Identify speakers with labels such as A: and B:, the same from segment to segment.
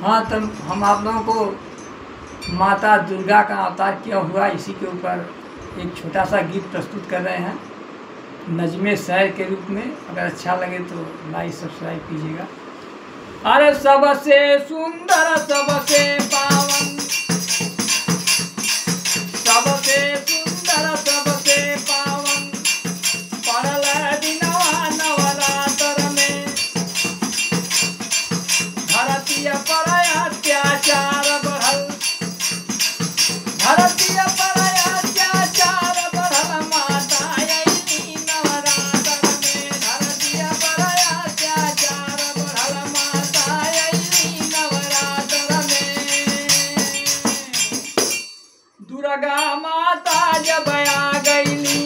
A: हाँ, तो हम आप लोगों को माता दुर्गा का अवतार क्यों हुआ इसी के ऊपर एक छोटा सा गीत प्रस्तुत कर रहे हैं नज़्मे शायर के रूप में। अगर अच्छा लगे तो लाइक सब्सक्राइब कीजिएगा। अरे सबसे सुंदर सबसे पावन, सबसे सुंदर सबसे पावन, पड़ल दिनवा नवरात्र में, धरती पर अत्याचार बढ़ल, धरती पर अत्याचार बढ़ल, माता अइली नवरात्र में, धरती पर अत्याचार बढ़ल, माता अइली नवरात्र में। दुर्गा माता जब आ गईली,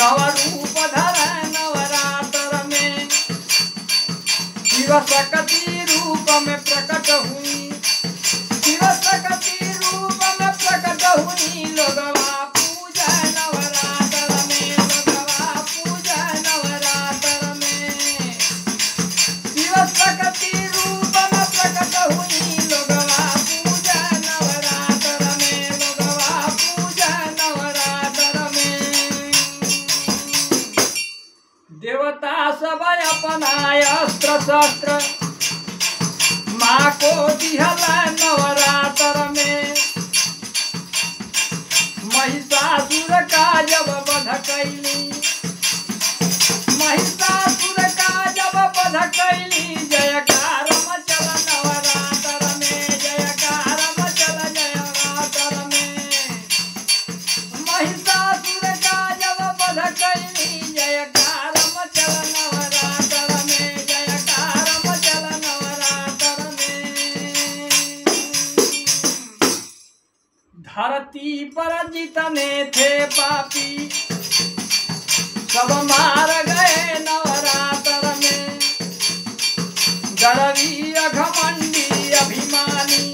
A: नव रूप धर नवरात्र में, शिव शक्ति रूप में प्रकट हुई, शिव शक्ति रूप में प्रकट हुई, लोगवा पूजा नवरात्र में, लोगवा पूजा नवरात्र में, शिव शक्ति रूप में प्रकट हुई, लोगवा पूजा नवरात्र में, लोगवा पूजा नवरात्र में। देवता सब अपना अस्त्र शस्त्र माँ को दिहल नवरात्र में, महिषासुर का जब वध कैली, महिषासुर का जब वध कैली, जयकार मचल नवरात्र में, जयकार मचल नवरात्र में, महिषासुर का जब वध कैली, जयकार मचल नवरात्र में, जयकार मचल नवरात्र में। धरती पर जितने थे पापी सब मार गए नवरात्र में, गर्वी घमंडी अभिमानी,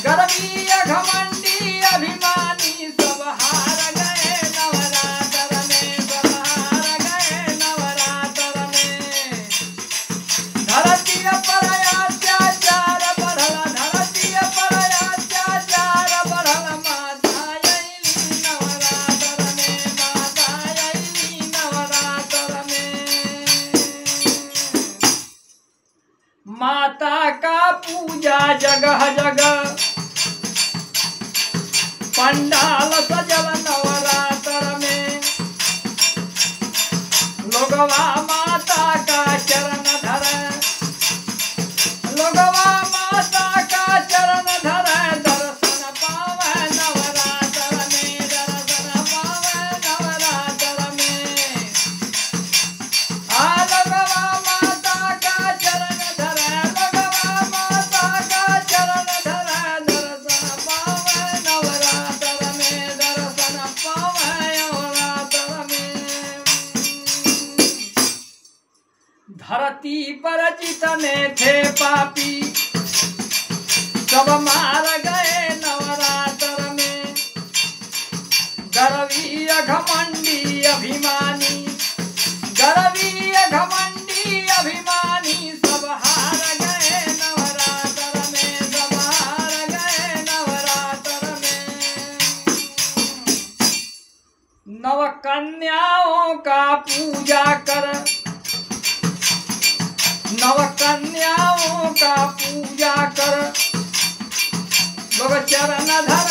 A: गर्वी घमंडी अभिमानी सब हार गए नवरात्र में, सब हार गए नवरात्र में। धरती पर अत्याचार बढ़ल, धरती पर अत्याचार बढ़ल, माता अइली नवरात्र में, माता अइली नवरात्र में। माता का पूजा जगह जगह, पंडाल सजल नवरात्र में, लोगवा माता का चरण धर, लोगवा माता का चरण धर, दर्शन पावे नवरात्र में, दर्शन पावे नवरात्र में। लोगवा माता का चरण धर, लोगवा माता का चरण धर, दर्शन पावे नवरात्र में, दर्शन पावे नवरात्र में। धरती पर जितने थे पापी सब मार गए नवरात्र में, गर्वी घमंडी अभिमानी, गर्वी घमंडी अभिमानी सब हार गए नवरात्र में, सब हार गए नवरात्र में। नव कन्याओं का पूजा कर, नव कन्याओं का पूजा कर, लोग चरण धर